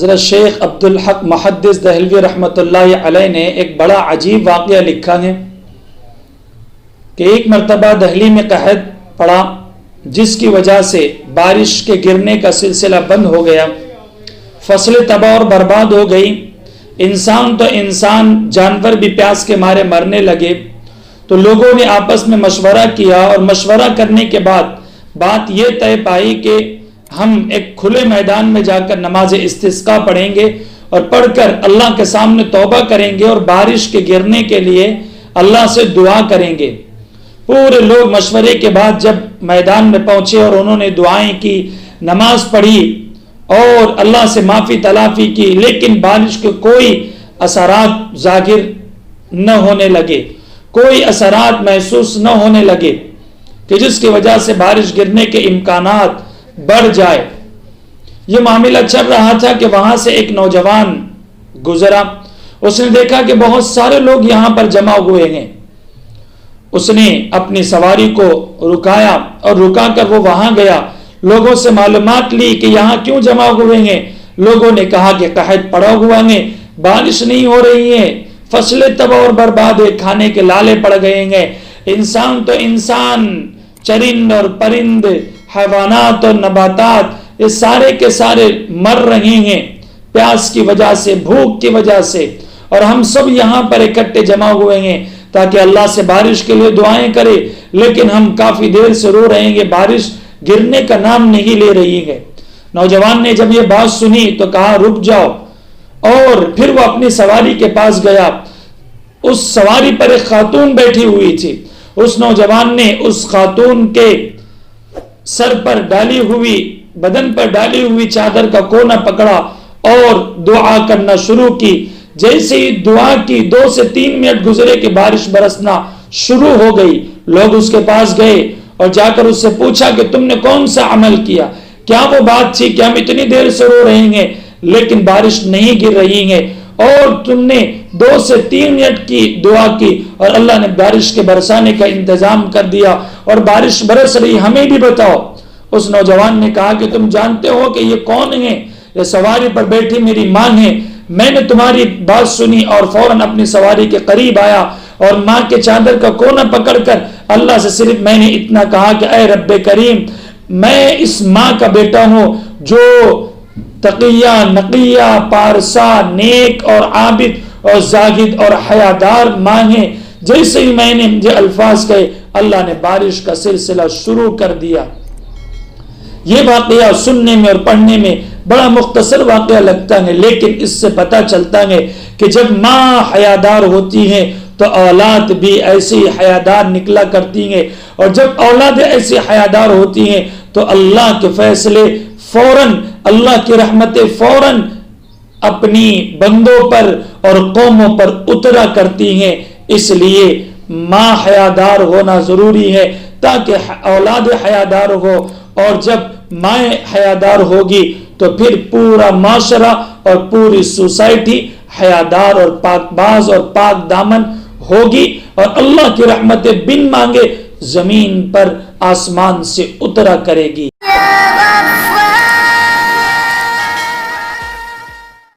حضرت شیخ عبدالحق محدث دہلوی رحمۃ اللہ علیہ نے ایک بڑا عجیب واقعہ لکھا ہے کہ ایک مرتبہ دہلی میں قحط پڑا، جس کی وجہ سے بارش کے گرنے کا سلسلہ بند ہو گیا، فصلیں تباہ اور برباد ہو گئی، انسان تو انسان، جانور بھی پیاس کے مارے مرنے لگے۔ تو لوگوں نے آپس میں مشورہ کیا اور مشورہ کرنے کے بعد بات یہ طے پائی کہ ہم ایک کھلے میدان میں جا کر نماز استسقاء پڑھیں گے اور پڑھ کر اللہ کے سامنے توبہ کریں گے اور بارش کے گرنے کے لیے اللہ سے دعا کریں گے۔ پورے لوگ مشورے کے بعد جب میدان میں پہنچے اور انہوں نے دعائیں کی، نماز پڑھی اور اللہ سے معافی تلافی کی، لیکن بارش کے کوئی اثرات ظاہر نہ ہونے لگے، کوئی اثرات محسوس نہ ہونے لگے کہ جس کی وجہ سے بارش گرنے کے امکانات بڑھ جائے۔ یہ معاملہ چل رہا تھا کہ وہاں سے ایک نوجوان گزرا، اس نے دیکھا کہ بہت سارے لوگ یہاں پر جمع ہوئے ہیں۔ اس نے اپنی سواری کو رکایا اور رکا کر وہ وہاں گیا، لوگوں سے معلومات لی کہ یہاں کیوں جمع ہوئے ہیں۔ لوگوں نے کہا کہ قحط پڑا ہوا ہے، بارش نہیں ہو رہی ہے، فصلیں تباہ اور برباد ہے، کھانے کے لالے پڑ گئے ہیں، انسان تو انسان، چرند اور پرند، حیوانات اور نباتات، یہ سارے کے سارے مر رہے ہیں پیاس کی وجہ سے، بھوک کی وجہ سے، اور ہم سب یہاں پر اکٹھے جمع ہوئے ہیں تاکہ اللہ سے بارش کے لیے دعائیں کرے، لیکن ہم کافی دیر سے رو رہے ہیں، بارش گرنے کا نام نہیں لے رہی ہے۔ نوجوان نے جب یہ بات سنی تو کہا رک جاؤ، اور پھر وہ اپنی سواری کے پاس گیا۔ اس سواری پر ایک خاتون بیٹھی ہوئی تھی، اس نوجوان نے اس خاتون کے سر پر ڈالی ہوئی، بدن پر ڈالی ہوئی چادر کا کونا پکڑا اور دعا کرنا شروع کی۔ جیسے ہی دعا کی 2 سے 3 منٹ گزرے کہ بارش برسنا شروع ہو گئی۔ لوگ اس کے پاس گئے اور جا کر اس سے پوچھا کہ تم نے کون سا عمل کیا، کیا وہ بات تھی کہ ہم اتنی دیر سے رو رہے ہیں لیکن بارش نہیں گر رہی ہے، اور تم نے 2 سے 3 منٹ کی دعا کی اور اللہ نے بارش کے برسانے کا انتظام کر دیا اور بارش برس رہی، ہمیں بھی بتاؤ۔ اس نوجوان نے کہا کہ تم جانتے ہو کہ یہ کون ہے؟ یہ سواری پر بیٹھی میری ماں ہے، میں نے تمہاری بات سنی اور فوراً اپنی سواری کے قریب آیا اور ماں کے چادر کا کونا پکڑ کر اللہ سے صرف میں نے اتنا کہا کہ اے رب کریم، میں اس ماں کا بیٹا ہوں جو تقیہ، نقیہ، پارسا، نیک اور عابد اور زاہد اور حیادار ماں ہے۔ جیسے ہی میں نے یہ الفاظ کہے، اللہ نے بارش کا سلسلہ شروع کر دیا۔ یہ واقعہ سننے میں اور پڑھنے میں بڑا مختصر واقعہ لگتا ہے، لیکن اس سے پتہ چلتا ہے کہ جب ماں حیادار ہوتی ہے تو اولاد بھی ایسی حیادار نکلا کرتی ہیں، اور جب اولاد ایسی حیادار ہوتی ہیں تو اللہ کے فیصلے فوراً، اللہ کی رحمتیں فوراً اپنی بندوں پر اور قوموں پر اترا کرتی ہیں۔ اس لیے ماں حیادار ہونا ضروری ہے تاکہ اولاد حیادار ہو، اور جب ماں حیادار ہوگی تو پھر پورا معاشرہ اور پوری سوسائٹی حیادار اور پاک باز اور پاک دامن ہوگی، اور اللہ کی رحمتیں بن مانگے زمین پر آسمان سے اترا کرے گی۔